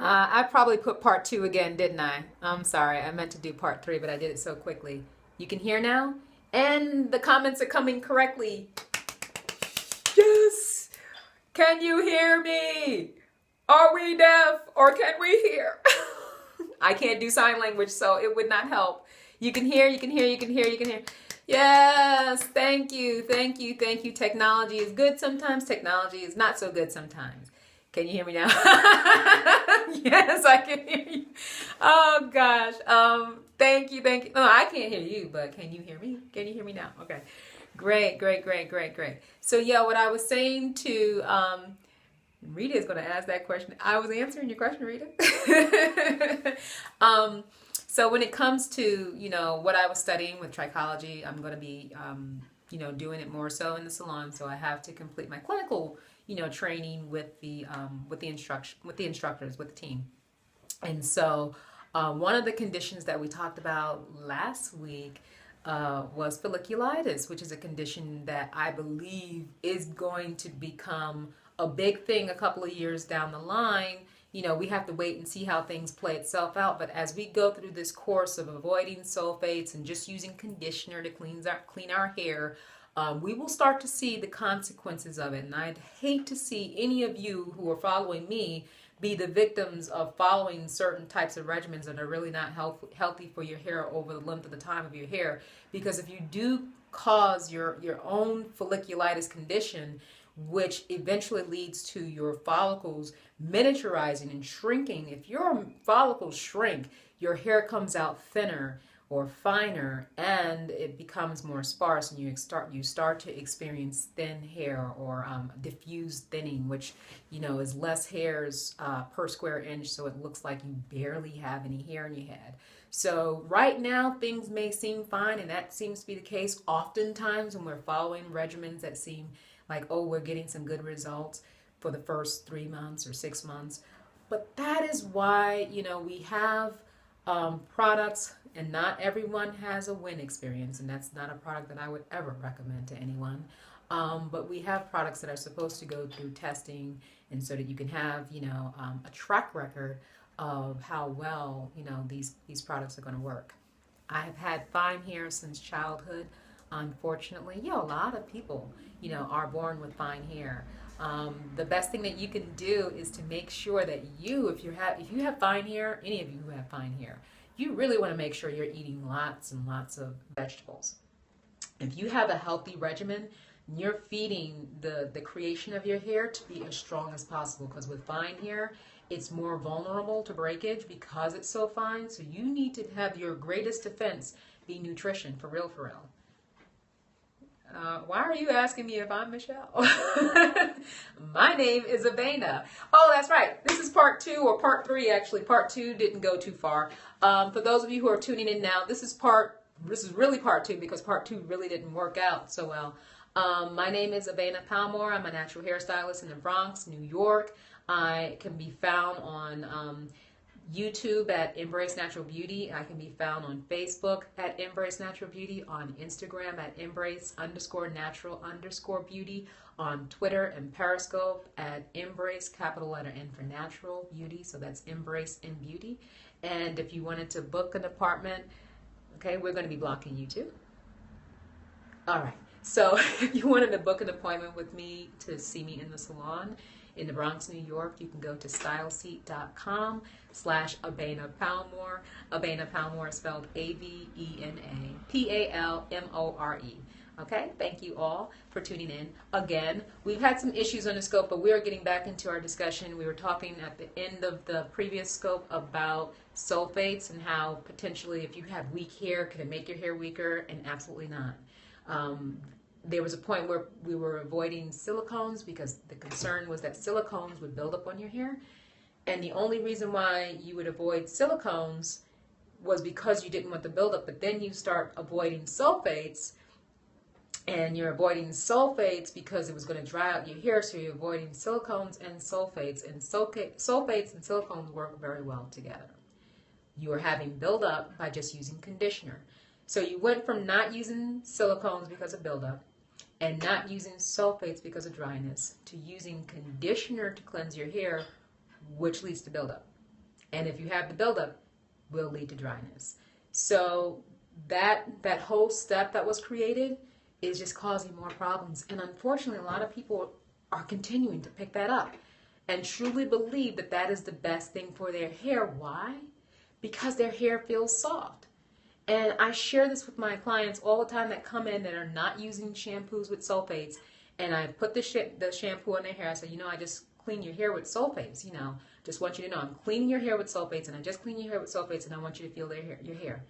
I probably put part 2 again, didn't I? I'm sorry. I meant to do part 3, but I did it so quickly. You can hear now? And the comments are coming correctly. Yes! Can you hear me? Are we deaf or can we hear? I can't do sign language, so it would not help. You can hear, you can hear, you can hear, you can hear. Yes, thank you, thank you, thank you. Technology is good sometimes. Technology is not so good sometimes. Can you hear me now? Yes, I can hear you. Oh gosh. Thank you, thank you. No, I can't hear you, but can you hear me? Can you hear me now? Okay. Great, great, great, great, great. So yeah, what I was saying to Rita is going to ask that question. I was answering your question, Rita. So when it comes to, what I was studying with trichology, I'm going to be, doing it more so in the salon. So I have to complete my clinical, training with the instructors, with the team. And so one of the conditions that we talked about last week was folliculitis, which is a condition that I believe is going to become a big thing a couple of years down the line. We have to wait and see how things play itself out. But as we go through this course of avoiding sulfates and just using conditioner to clean our hair, we will start to see the consequences of it. And I'd hate to see any of you who are following me be the victims of following certain types of regimens that are really not healthy for your hair over the length of the time of your hair. Because if you do cause your own folliculitis condition, which eventually leads to your follicles miniaturizing and shrinking, if your follicles shrink, your hair comes out thinner or finer, and it becomes more sparse, and you start to experience thin hair or diffuse thinning, which is less hairs per square inch, so it looks like you barely have any hair in your head. So right now things may seem fine, and that seems to be the case oftentimes when we're following regimens that seem like, oh, we're getting some good results for the first 3 months or 6 months. But that is why we have products, and not everyone has a win experience, and that's not a product that I would ever recommend to anyone. But we have products that are supposed to go through testing, and so that you can have a track record of how well these products are going to work. I have had fine hair since childhood. Unfortunately, a lot of people are born with fine hair. The best thing that you can do is to make sure that if you have fine hair, any of you who have fine hair, you really want to make sure you're eating lots and lots of vegetables. If you have a healthy regimen, you're feeding the creation of your hair to be as strong as possible, because with fine hair, it's more vulnerable to breakage because it's so fine. So you need to have your greatest defense be nutrition, for real, for real. Why are you asking me if I'm Michelle? My name is Avena. Oh, that's right. This is part 2 or part 3, actually. Part 2 didn't go too far. For those of you who are tuning in now, this is really part 2, because part 2 really didn't work out so well. My name is Avena Palmore. I'm a natural hairstylist in the Bronx, New York. I can be found on YouTube at Embrace Natural Beauty. I can be found on Facebook at Embrace Natural Beauty, on Instagram at Embrace_natural_beauty, on Twitter and Periscope at Embrace, capital letter N for Natural Beauty, so that's Embrace in Beauty. And if you wanted to book an appointment, okay, we're going to be blocking you too. All right, so if you wanted to book an appointment with me to see me in the salon in the Bronx, New York, you can go to stylist.com/Avena Palmore. Avena Palmore is spelled AVENA PALMORE. Okay, thank you all for tuning in. Again, we've had some issues on the scope, but we are getting back into our discussion. We were talking at the end of the previous scope about sulfates and how potentially if you have weak hair, can it make your hair weaker? And absolutely not. There was a point where we were avoiding silicones because the concern was that silicones would build up on your hair. And the only reason why you would avoid silicones was because you didn't want the buildup. But then you start avoiding sulfates, and you're avoiding sulfates because it was going to dry out your hair. So you're avoiding silicones and sulfates. And sulfates and silicones work very well together. You are having buildup by just using conditioner. So you went from not using silicones because of buildup and not using sulfates because of dryness to using conditioner to cleanse your hair, which leads to buildup. And if you have the buildup, will lead to dryness. So that whole step that was created is just causing more problems. And unfortunately, a lot of people are continuing to pick that up and truly believe that that is the best thing for their hair. Why? Because their hair feels soft. And I share this with my clients all the time that come in that are not using shampoos with sulfates. And I put the shampoo on their hair. I say, I just clean your hair with sulfates. Just want you to know I'm cleaning your hair with sulfates, and I just clean your hair with sulfates, and I want you to feel your hair.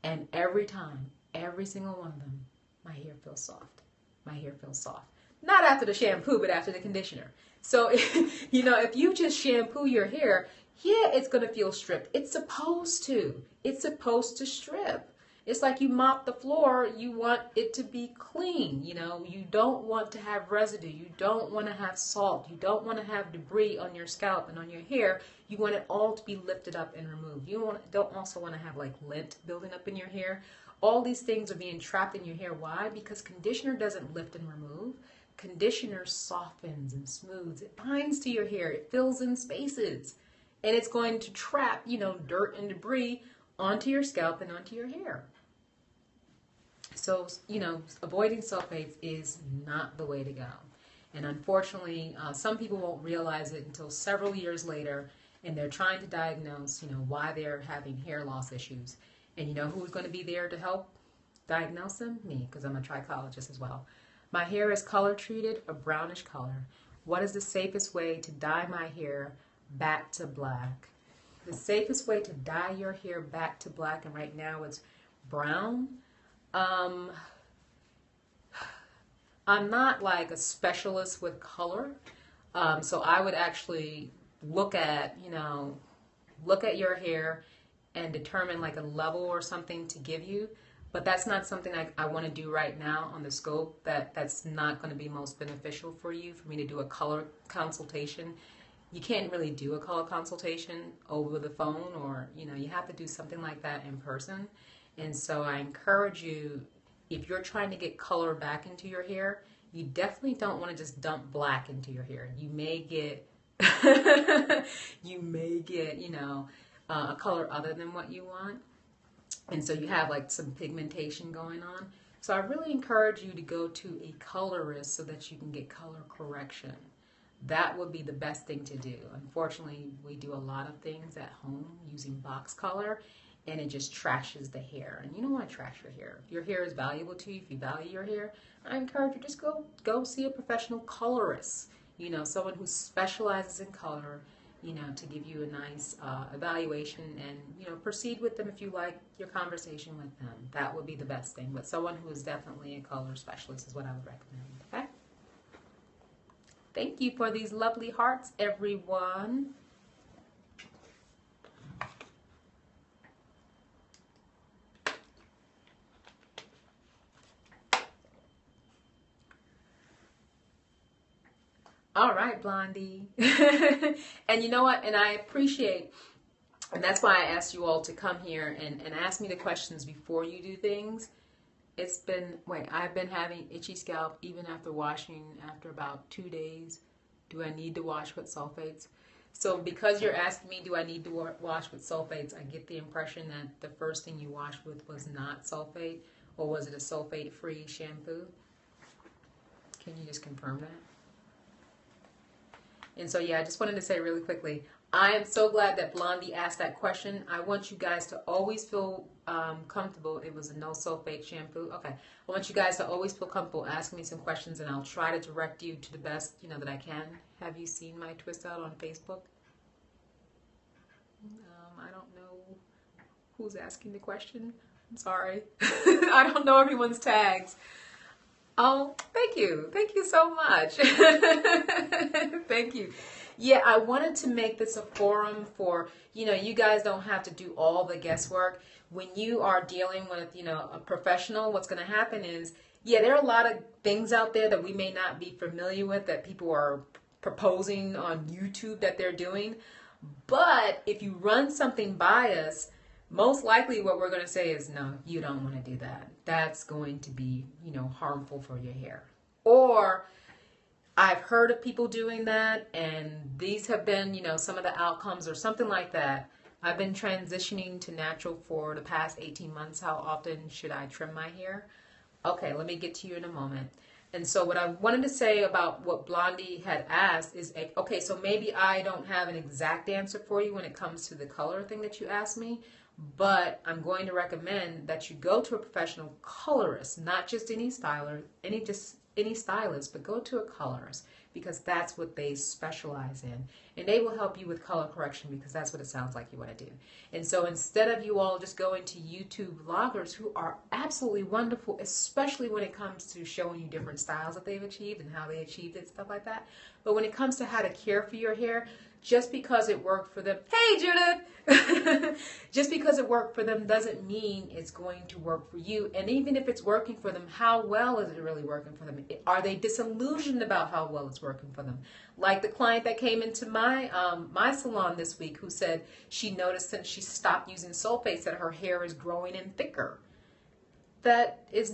And every time, every single one of them, my hair feels soft. My hair feels soft. Not after the shampoo, but after the conditioner. So, if you just shampoo your hair, yeah, it's going to feel stripped. It's supposed to. It's supposed to strip. It's like you mop the floor, you want it to be clean. You don't want to have residue. You don't want to have salt. You don't want to have debris on your scalp and on your hair. You want it all to be lifted up and removed. You don't also want to have like lint building up in your hair. All these things are being trapped in your hair. Why? Because conditioner doesn't lift and remove. Conditioner softens and smooths. It binds to your hair. It fills in spaces. And it's going to trap, dirt and debris onto your scalp and onto your hair. So, avoiding sulfates is not the way to go. And unfortunately, some people won't realize it until several years later, and they're trying to diagnose, why they're having hair loss issues. And who's going to be there to help diagnose them? Me, because I'm a trichologist as well. My hair is color treated, a brownish color. What is the safest way to dye my hair back to black? The safest way to dye your hair back to black, and right now it's brown. I'm not like a specialist with color, so I would actually look at your hair and determine like a level or something to give you. But that's not something I want to do right now on the scope. That's not going to be most beneficial for you, for me to do a color consultation. You can't really do a color consultation over the phone, or you have to do something like that in person. And so I encourage you, if you're trying to get color back into your hair, you definitely don't want to just dump black into your hair. You may get a color other than what you want. And so you have like some pigmentation going on. So I really encourage you to go to a colorist so that you can get color correction. That would be the best thing to do. Unfortunately, we do a lot of things at home using box color, and it just trashes the hair. And you don't want to trash your hair. If your hair is valuable to you, if you value your hair, I encourage you just go see a professional colorist. Someone who specializes in color, to give you a nice evaluation, and proceed with them if you like your conversation with them. That would be the best thing. But someone who is definitely a color specialist is what I would recommend. Okay? Thank you for these lovely hearts, everyone. All right, Blondie. And you know what? And I appreciate, and that's why I asked you all to come here and ask me the questions before you do things. I've been having itchy scalp even after washing after about 2 days. Do I need to wash with sulfates? So because you're asking me, do I need to wash with sulfates, I get the impression that the first thing you washed with was not sulfate, or was it a sulfate-free shampoo? Can you just confirm that? And so, yeah, I just wanted to say really quickly, I am so glad that Blondie asked that question. I want you guys to always feel comfortable. It was a no sulfate shampoo. Okay. I want you guys to always feel comfortable asking me some questions, and I'll try to direct you to the best, that I can. Have you seen my twist out on Facebook? I don't know who's asking the question. I'm sorry. I don't know everyone's tags. Oh, thank you. Thank you so much. Thank you. Yeah, I wanted to make this a forum for, you guys don't have to do all the guesswork. When you are dealing with, a professional, what's going to happen is, yeah, there are a lot of things out there that we may not be familiar with that people are proposing on YouTube that they're doing. But if you run something by us, most likely what we're going to say is, no, you don't want to do that. That's going to be, harmful for your hair. Or I've heard of people doing that, and these have been, some of the outcomes or something like that. I've been transitioning to natural for the past 18 months. How often should I trim my hair? Okay, let me get to you in a moment. And so what I wanted to say about what Blondie had asked is, okay, so maybe I don't have an exact answer for you when it comes to the color thing that you asked me, but I'm going to recommend that you go to a professional colorist, not just any styler, any stylist, but go to a colorist, because that's what they specialize in. And they will help you with color correction, because that's what it sounds like you want to do. And so instead of you all just going to YouTube vloggers who are absolutely wonderful, especially when it comes to showing you different styles that they've achieved and how they achieved it, stuff like that. But when it comes to how to care for your hair, just because it worked for them, hey Judith, just because it worked for them doesn't mean it's going to work for you. And even if it's working for them, how well is it really working for them? Are they disillusioned about how well it's working for them? Like the client that came into my my salon this week, who said she noticed since she stopped using sulfates that her hair is growing in thicker. That is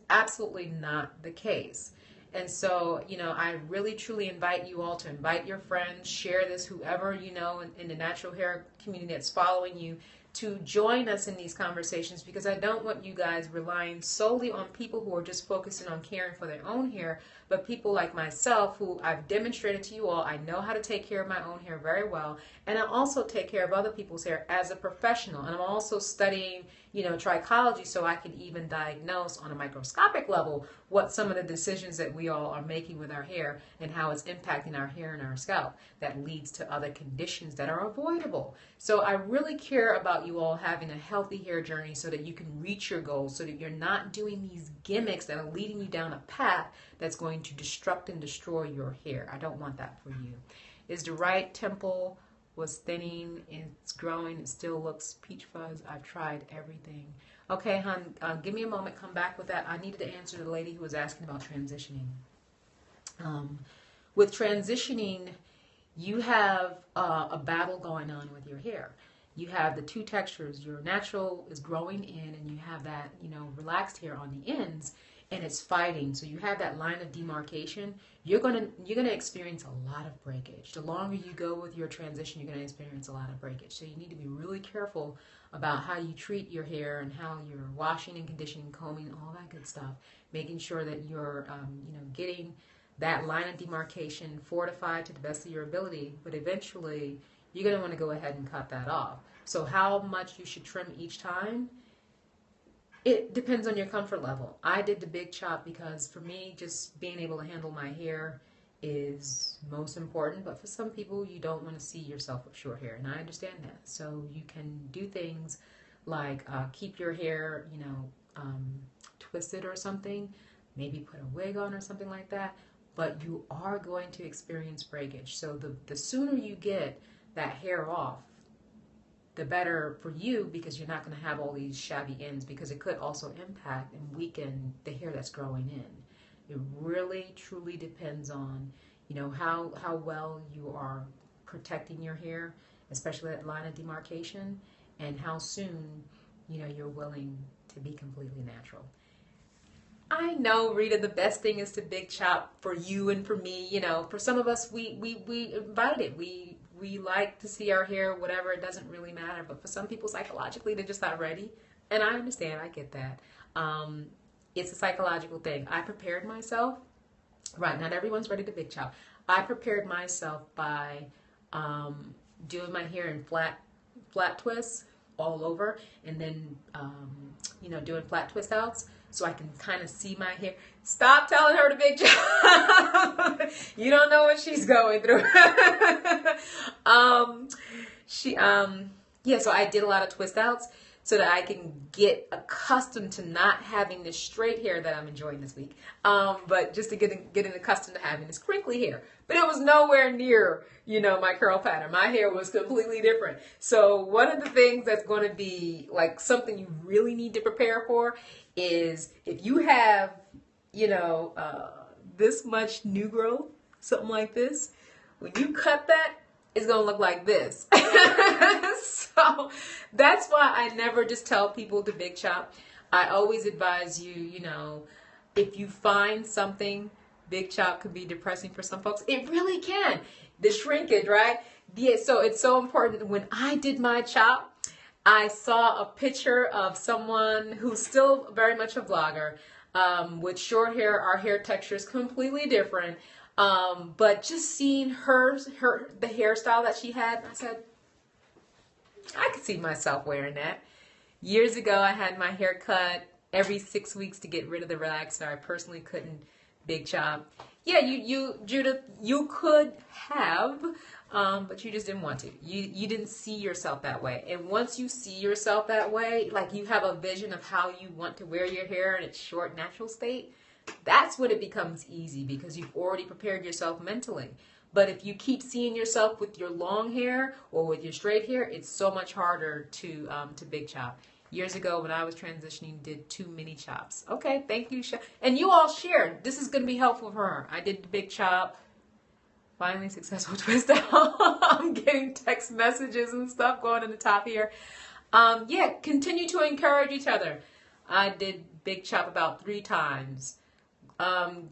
absolutely not the case. And so, you know, I really truly invite you all to invite your friends, share this, whoever you know in the natural hair community that's following you, to join us in these conversations, because I don't want you guys relying solely on people who are just focusing on caring for their own hair, but people like myself who I've demonstrated to you all, I know how to take care of my own hair very well, and I also take care of other people's hair as a professional, and I'm also studying, you know, trichology, so I can even diagnose on a microscopic level what some of the decisions that we all are making with our hair and how it's impacting our hair and our scalp that leads to other conditions that are avoidable. So I really care about you all having a healthy hair journey so that you can reach your goals, so that you're not doing these gimmicks that are leading you down a path that's going to destruct and destroy your hair. I don't want that for you. Is the right temple was thinning, it's growing, it still looks peach fuzz. I've tried everything. Okay, hon, give me a moment, come back with that. I needed to answer the lady who was asking about transitioning. With transitioning, you have a battle going on with your hair. You have the two textures. Your natural is growing in, and you have that, you know, relaxed hair on the ends, and it's fighting. So you have that line of demarcation. You're gonna experience a lot of breakage. The longer you go with your transition, you're gonna experience a lot of breakage. So you need to be really careful about how you treat your hair and how you're washing and conditioning, combing, all that good stuff. Making sure that you're, you know, getting that line of demarcation fortified to the best of your ability. But eventually, you're gonna want to go ahead and cut that off. So how much you should trim each time? It depends on your comfort level. I did the big chop because for me, just being able to handle my hair is most important. But for some people, you don't want to see yourself with short hair, and I understand that. So you can do things like keep your hair, you know, twisted or something. Maybe put a wig on or something like that. But you are going to experience breakage. So the sooner you get that hair off, the better for you, because you're not going to have all these shabby ends, because it could also impact and weaken the hair that's growing in. It really truly depends on, you know, how well you are protecting your hair, especially that line of demarcation, and how soon, you know, you're willing to be completely natural. I know, Rita, the best thing is to big chop for you and for me. You know, for some of us, we invite it. We like to see our hair, whatever, it doesn't really matter. But for some people, psychologically, they're just not ready. And I understand, I get that. It's a psychological thing. I prepared myself. Right, not everyone's ready to big chop. I prepared myself by doing my hair in flat twists all over, and then, you know, doing flat twist outs, so I can kind of see my hair. Stop telling her to big chop. You don't know what she's going through. Yeah, so I did a lot of twist outs so that I can get accustomed to not having this straight hair that I'm enjoying this week, but just to getting accustomed to having this crinkly hair. But it was nowhere near, you know, my curl pattern. My hair was completely different. So one of the things that's going to be like something you really need to prepare for is if you have, you know, this much new growth, something like this, when you cut that, it's going to look like this. So that's why I never just tell people to big chop. I always advise you, you know, if you find something, big chop could be depressing for some folks. It really can. The shrinkage, right? Yeah, so it's so important. When I did my chop, I saw a picture of someone who's still very much a vlogger, with short hair. Our hair texture is completely different. But just seeing the hairstyle that she had, I said, I could see myself wearing that. Years ago, I had my hair cut every 6 weeks to get rid of the relaxer. I personally couldn't big chop. Yeah, Judith, you could have, but you just didn't want to. You didn't see yourself that way. And once you see yourself that way, like you have a vision of how you want to wear your hair in its short, natural state, that's when it becomes easy because you've already prepared yourself mentally. But if you keep seeing yourself with your long hair or with your straight hair, it's so much harder to big chop. Years ago when I was transitioning, did 2 mini chops. Okay, thank you. And you all shared. This is going to be helpful for her. I did the big chop. Finally successful twist out. I'm getting text messages and stuff going in the top here. Yeah, continue to encourage each other. I did big chop about 3 times.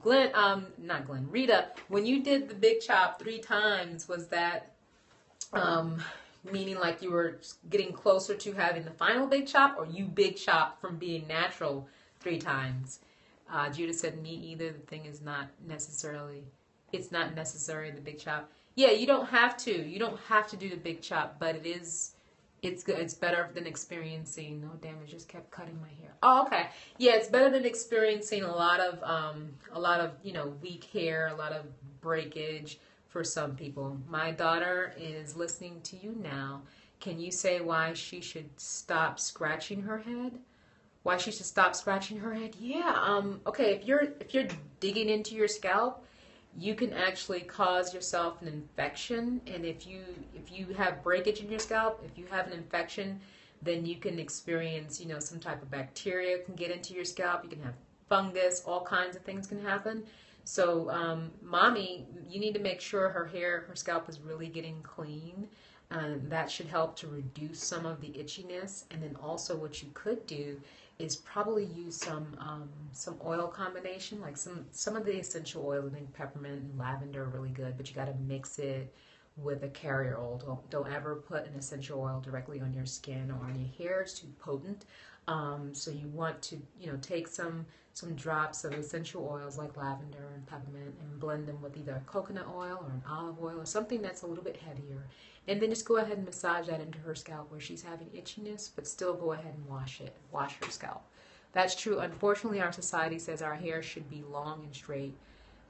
Rita, when you did the big chop 3 times, was that meaning like you were getting closer to having the final big chop, or you big chop from being natural 3 times? Judah said, me either. The thing is it's not necessary, the big chop. Yeah, you don't have to. You don't have to do the big chop, but it's good. It's better than experiencing, no damage, just kept cutting my hair. Oh, okay. Yeah, it's better than experiencing a lot of weak hair, a lot of breakage for some people. My daughter is listening to you now. Can you say why she should stop scratching her head? Why she should stop scratching her head? Yeah. Okay. If you're digging into your scalp, you can actually cause yourself an infection. And if you have breakage in your scalp, if you have an infection, then you can experience, some type of bacteria can get into your scalp. You can have fungus, all kinds of things can happen. So, mommy, you need to make sure her scalp is really getting clean. That should help to reduce some of the itchiness. And then also what you could do is probably use some oil combination, like some of the essential oils. I think peppermint and lavender are really good, but you got to mix it with a carrier oil. Don't ever put an essential oil directly on your skin or on your hair. It's too potent. So you want to take some drops of essential oils like lavender and peppermint and blend them with either coconut oil or an olive oil or something that's a little bit heavier. And then just go ahead and massage that into her scalp where she's having itchiness, but still go ahead and wash her scalp. That's true. Unfortunately, our society says our hair should be long and straight,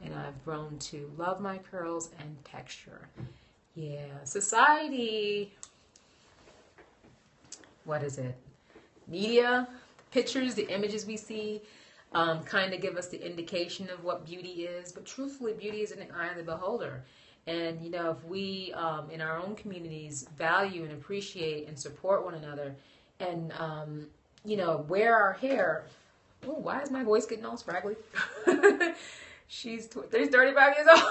and I've grown to love my curls and texture. Yeah, society, what is it? Media, the pictures, the images we see kind of give us the indication of what beauty is, but truthfully, beauty is in the eye of the beholder. And, if we, in our own communities, value and appreciate and support one another and, wear our hair. Oh, why is my voice getting all scraggly? She's 35 years old.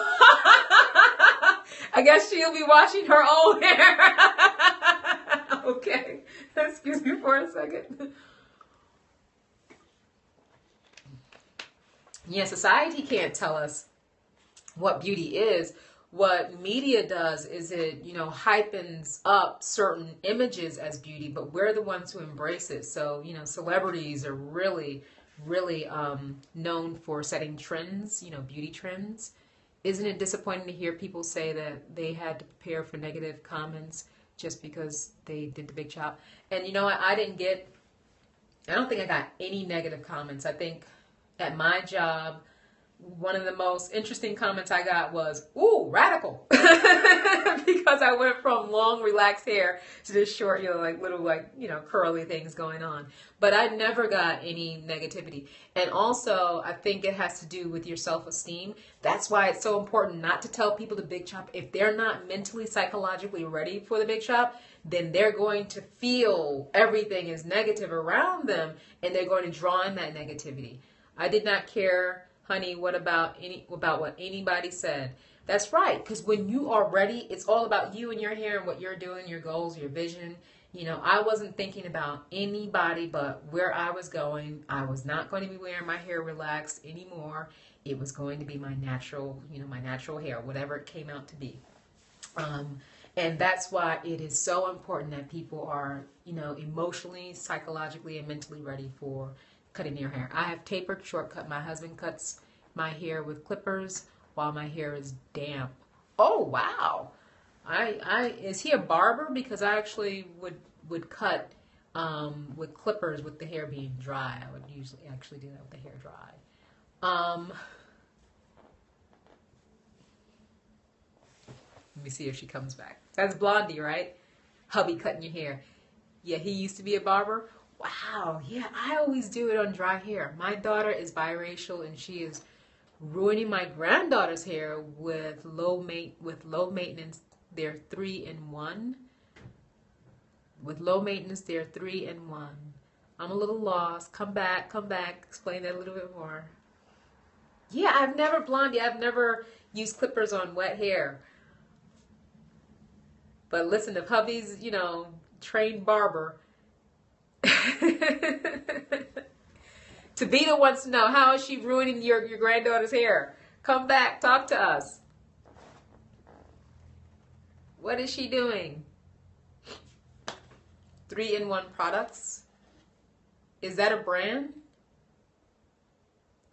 I guess she'll be washing her own hair. Okay. Excuse me for a second. Yeah, society can't tell us what beauty is. What media does is it, hypens up certain images as beauty, but we're the ones who embrace it. So, celebrities are really, really known for setting trends, beauty trends. Isn't it disappointing to hear people say that they had to prepare for negative comments just because they did the big chop? And I don't think I got any negative comments. I think at my job, one of the most interesting comments I got was, ooh, radical. Because I went from long, relaxed hair to this short, curly things going on. But I never got any negativity. And also, I think it has to do with your self-esteem. That's why it's so important not to tell people the big chop. If they're not mentally, psychologically ready for the big chop, then they're going to feel everything is negative around them, and they're going to draw in that negativity. I did not care, honey, about what anybody said. That's right, because when you are ready, it's all about you and your hair and what you're doing, your goals, your vision. I wasn't thinking about anybody but where I was going. I was not going to be wearing my hair relaxed anymore. It was going to be my natural, my natural hair, whatever it came out to be. And that's why it is so important that people are, you know, emotionally, psychologically, and mentally ready for cutting your hair. I have tapered shortcut. My husband cuts my hair with clippers while my hair is damp. Oh, wow. Is he a barber? Because I actually would cut with clippers with the hair being dry. I would usually actually do that with the hair dry. Let me see if she comes back. That's Blondie, right? Hubby cutting your hair. Yeah, he used to be a barber. Wow, yeah, I always do it on dry hair. My daughter is biracial and she is ruining my granddaughter's hair with low maintenance. They're 3-in-1. With low maintenance, they're 3-in-1. I'm a little lost. Come back. Explain that a little bit more. Yeah, I've never used clippers on wet hair. But listen, if hubby's, you know, trained barber, Tabitha wants to know, how is she ruining your granddaughter's hair? Come back, talk to us. What is she doing? 3-in-1 products? Is that a brand?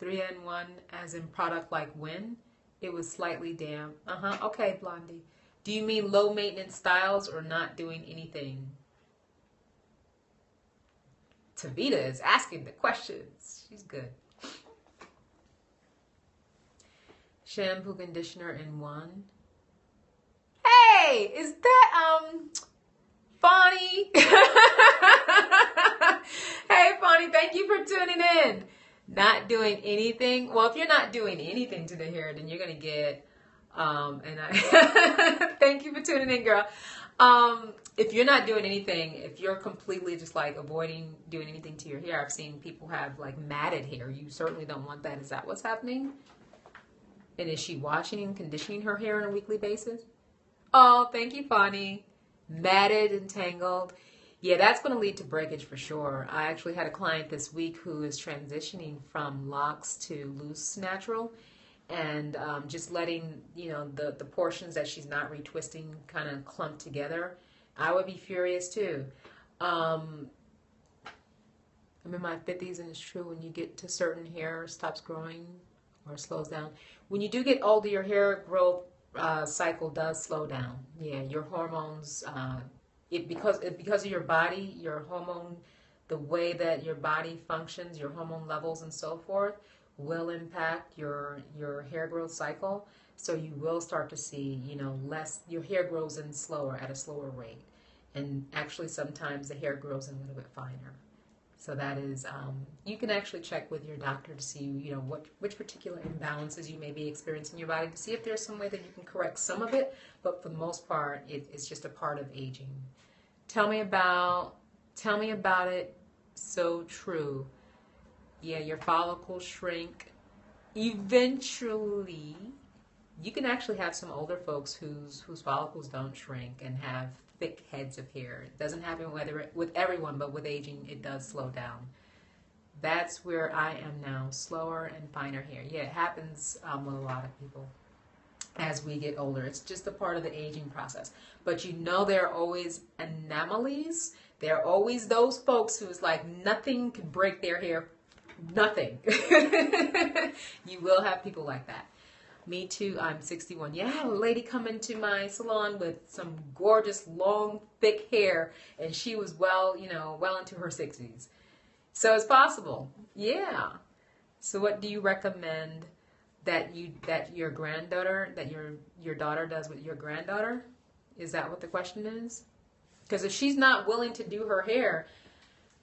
3-in-1 as in product like when? It was slightly damp. Okay, Blondie. Do you mean low maintenance styles or not doing anything? Tavita is asking the questions. She's good. Shampoo, conditioner in one. Hey, is that Bonnie? Hey, Bonnie, thank you for tuning in. Not doing anything. Well, if you're not doing anything to the hair, then you're gonna get thank you for tuning in, girl. If you're not doing anything, if you're completely just like avoiding doing anything to your hair, I've seen people have like matted hair. You certainly don't want that. Is that what's happening? And is she washing and conditioning her hair on a weekly basis? Oh, thank you, Bonnie. Matted and tangled. Yeah, that's going to lead to breakage for sure. I actually had a client this week who is transitioning from locks to loose natural. And just letting, you know, the portions that she's not retwisting kind of clump together. I would be furious too. I'm in my 50s and it's true, when you get to certain hair stops growing or slows down. When you do get older, your hair growth cycle does slow down. Yeah, your hormones, because of your body, your hormone, the way that your body functions, your hormone levels and so forth, will impact your hair growth cycle. So you will start to see, you know, less, your hair grows in slower, at a slower rate. And actually sometimes the hair grows in a little bit finer. So that is, you can actually check with your doctor to see, you know, which particular imbalances you may be experiencing in your body, to see if there's some way that you can correct some of it. But for the most part, it's just a part of aging. Tell me about it. So true. Yeah, your follicles shrink. Eventually, you can actually have some older folks whose follicles don't shrink and have thick heads of hair. It doesn't happen with everyone, but with aging, it does slow down. That's where I am now, slower and finer hair. Yeah, it happens with a lot of people as we get older. It's just a part of the aging process. But you know, there are always anomalies. There are always those folks who's like nothing can break their hair. Nothing. You will have people like that. Me too. I'm 61. Yeah, I had a lady come into my salon with some gorgeous, long, thick hair, and she was well into her 60s. So it's possible. Yeah. So what do you recommend that your granddaughter, that your daughter does with your granddaughter? Is that what the question is? Because if she's not willing to do her hair,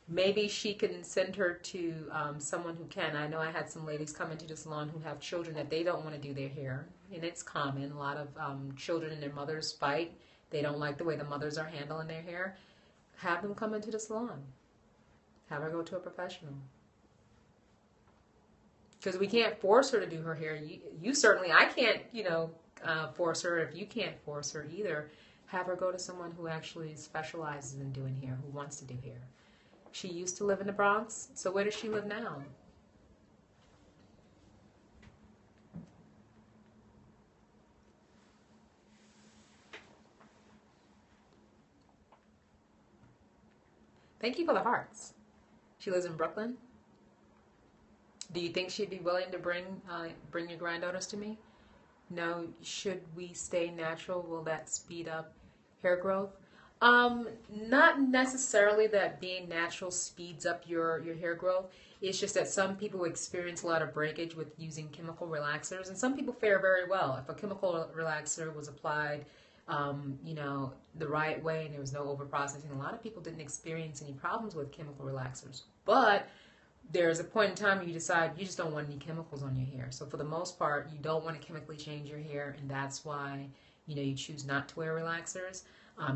maybe she can send her to someone who can. I know I had some ladies come into the salon who have children that they don't want to do their hair. And it's common. A lot of children and their mothers fight. They don't like the way the mothers are handling their hair. Have them come into the salon. Have her go to a professional. Because we can't force her to do her hair. You certainly, I can't, force her. If you can't force her either, have her go to someone who actually specializes in doing hair, who wants to do hair. She used to live in the Bronx, so where does she live now? Thank you for the hearts. She lives in Brooklyn. Do you think she'd be willing to bring your granddaughters to me? No. Should we stay natural? Will that speed up hair growth? Not necessarily that being natural speeds up your hair growth. It's just that some people experience a lot of breakage with using chemical relaxers, and some people fare very well. If a chemical relaxer was applied, the right way and there was no overprocessing, a lot of people didn't experience any problems with chemical relaxers. But there's a point in time where you decide you just don't want any chemicals on your hair. So for the most part, you don't want to chemically change your hair, and that's why you choose not to wear relaxers.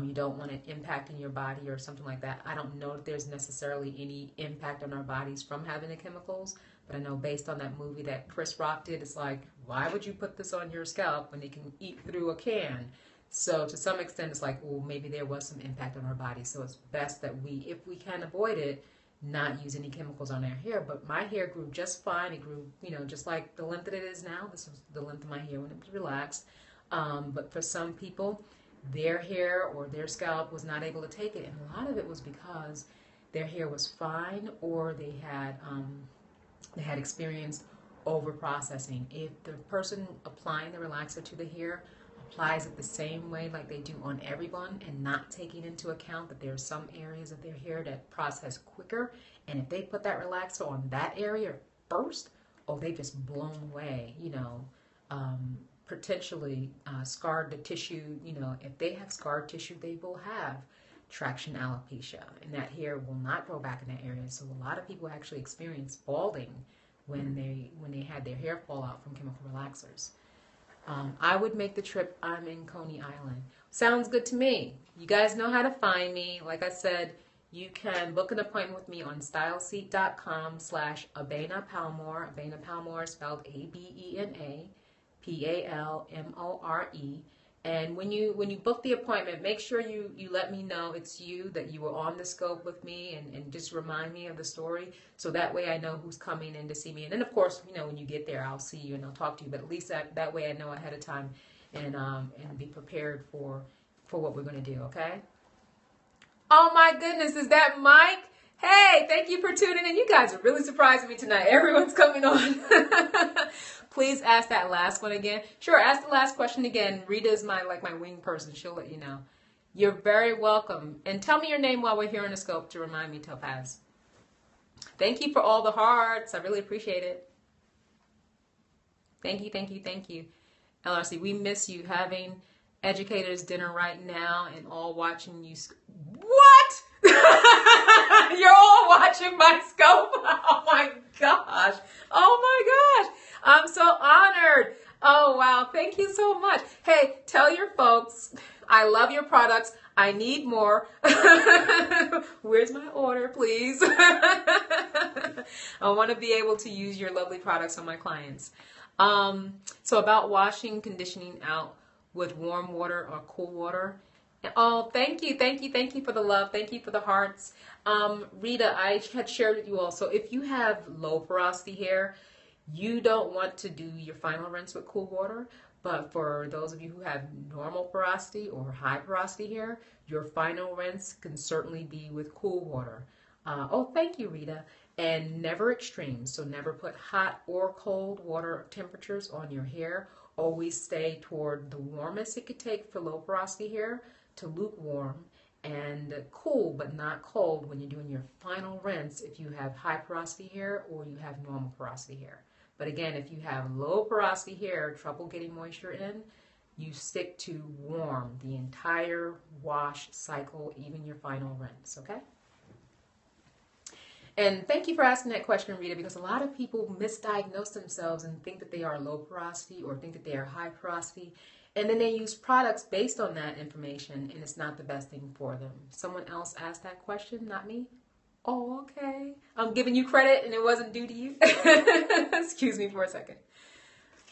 You don't want it impacting your body or something like that. I don't know if there's necessarily any impact on our bodies from having the chemicals, but I know based on that movie that Chris Rock did, it's like, why would you put this on your scalp when it can eat through a can? So to some extent, it's like, well, maybe there was some impact on our body. So it's best that we, if we can avoid it, not use any chemicals on our hair. But my hair grew just fine. It grew, just like the length that it is now. This was the length of my hair when it was relaxed. But for some people, their hair or their scalp was not able to take it, and a lot of it was because their hair was fine, or they had experienced over processing. If the person applying the relaxer to the hair applies it the same way like they do on everyone, and not taking into account that there are some areas of their hair that process quicker, and if they put that relaxer on that area first, they've just blown away, potentially scarred the tissue. If they have scarred tissue, they will have traction alopecia, and that hair will not grow back in that area. So a lot of people actually experience balding when they had their hair fall out from chemical relaxers. I would make the trip. I'm in Coney Island. Sounds good to me. You guys know how to find me. Like I said, you can book an appointment with me on stylist.com/Abena Palmore. Abena Palmore is spelled ABENA PALMORE. And when you book the appointment, make sure you let me know it's you, that you were on the scope with me, and just remind me of the story, so that way I know who's coming in to see me. And then of course, when you get there, I'll see you and I'll talk to you, but at least that way I know ahead of time, and be prepared for what we're going to do. Okay? Oh my goodness, is that Mike? Hey, thank you for tuning in. You guys are really surprising me tonight. Everyone's coming on. Please ask that last one again. Sure, ask the last question again. Rita's my wing person. She'll let you know. You're very welcome. And tell me your name while we're here on the scope to remind me, Topaz. Thank you for all the hearts. I really appreciate it. Thank you, thank you, thank you. LRC, we miss you. Having educators dinner right now and all watching you. What? You're all watching my scope? Oh my gosh. Oh my gosh. I'm so honored. Oh wow. Thank you so much. Hey, tell your folks I love your products. I need more. Where's my order, please? I want to be able to use your lovely products on my clients. So about washing, conditioning out with warm water or cool water. Oh, thank you for the love. Thank you for the hearts. Rita, I had shared with you all, so if you have low porosity hair, you don't want to do your final rinse with cool water. But for those of you who have normal porosity or high porosity hair, your final rinse can certainly be with cool water. Thank you, Rita. And never extreme, so never put hot or cold water temperatures on your hair. Always stay toward the warmest it could take for low porosity hair to lukewarm, and cool but not cold when you're doing your final rinse if you have high porosity hair or you have normal porosity hair. But again, if you have low porosity hair, trouble getting moisture in, you stick to warm the entire wash cycle, even your final rinse, okay? And thank you for asking that question, Rita, because a lot of people misdiagnose themselves and think that they are low porosity or think that they are high porosity. And then they use products based on that information, and it's not the best thing for them. Someone else asked that question, not me. Oh, okay. I'm giving you credit, and it wasn't due to you. Excuse me for a second.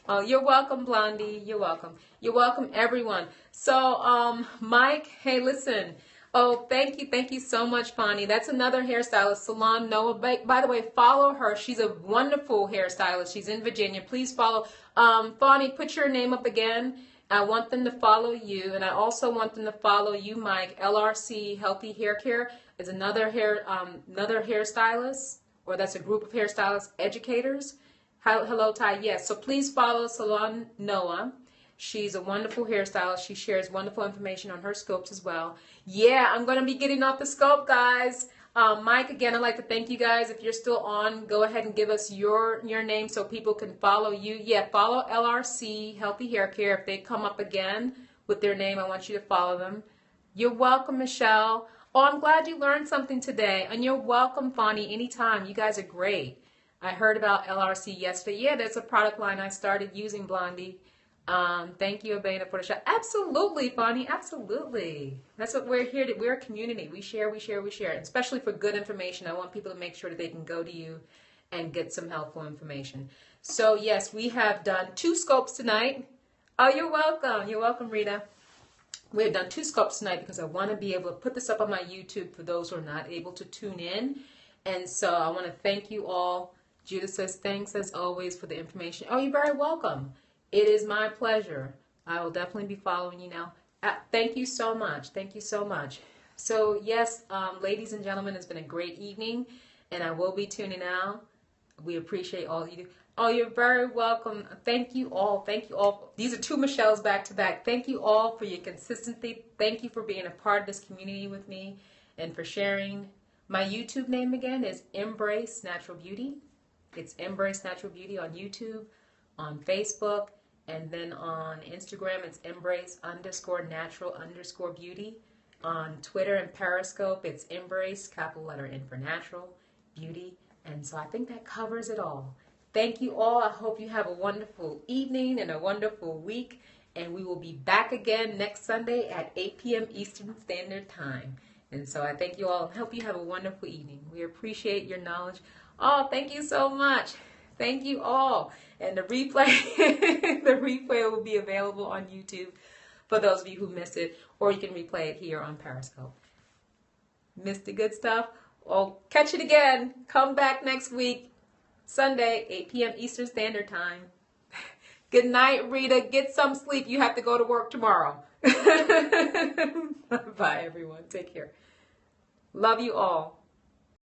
Oh, you're welcome, Blondie. You're welcome. You're welcome, everyone. So, Mike, hey, listen. Oh, thank you so much, Fani. That's another hairstylist, Salon Noah. By the way, follow her. She's a wonderful hairstylist. She's in Virginia. Please follow. Fani, put your name up again. I want them to follow you, and I also want them to follow you, Mike, LRC Healthy Hair Care. is another hairstylist, or that's a group of hairstylist educators. Hello, Ty. Yes. So please follow Salon Noah. She's a wonderful hairstylist. She shares wonderful information on her scopes as well. Yeah, I'm going to be getting off the scope, guys. Mike, again, I'd like to thank you guys. If you're still on, go ahead and give us your name so people can follow you. Yeah, follow LRC, Healthy Hair Care. If they come up again with their name, I want you to follow them. You're welcome, Michelle. Oh, I'm glad you learned something today. And you're welcome, Fonnie, anytime. You guys are great. I heard about LRC yesterday. Yeah, that's a product line I started using, Blondie. Thank you, Abena, for the show. Absolutely, Fonnie, absolutely. That's what we're here to. We're a community. We share, we share, we share. Especially for good information. I want people to make sure that they can go to you and get some helpful information. So, yes, we have done 2 scopes tonight. Oh, you're welcome. You're welcome, Rita. We have done 2 scopes tonight because I want to be able to put this up on my YouTube for those who are not able to tune in. And so I want to thank you all. Judith says, thanks as always for the information. Oh, you're very welcome. It is my pleasure. I will definitely be following you now. Thank you so much. Thank you so much. So, yes, ladies and gentlemen, it's been a great evening, and I will be tuning out. We appreciate all you do. Oh, you're very welcome. Thank you all. Thank you all. These are 2 Michelles back to back. Thank you all for your consistency. Thank you for being a part of this community with me and for sharing. My YouTube name again is Embrace Natural Beauty. It's Embrace Natural Beauty on YouTube, on Facebook, and then on Instagram, it's Embrace_Natural_Beauty. On Twitter and Periscope, it's Embrace, capital letter N for Natural, Beauty. And so I think that covers it all. Thank you all. I hope you have a wonderful evening and a wonderful week. And we will be back again next Sunday at 8 p.m. Eastern Standard Time. And so I thank you all and hope you have a wonderful evening. We appreciate your knowledge. Oh, thank you so much. Thank you all. And the replay will be available on YouTube for those of you who missed it, or you can replay it here on Periscope. Missed the good stuff? Well, catch it again. Come back next week, Sunday, 8 p.m. Eastern Standard Time. Good night, Rita. Get some sleep. You have to go to work tomorrow. Bye, everyone. Take care. Love you all.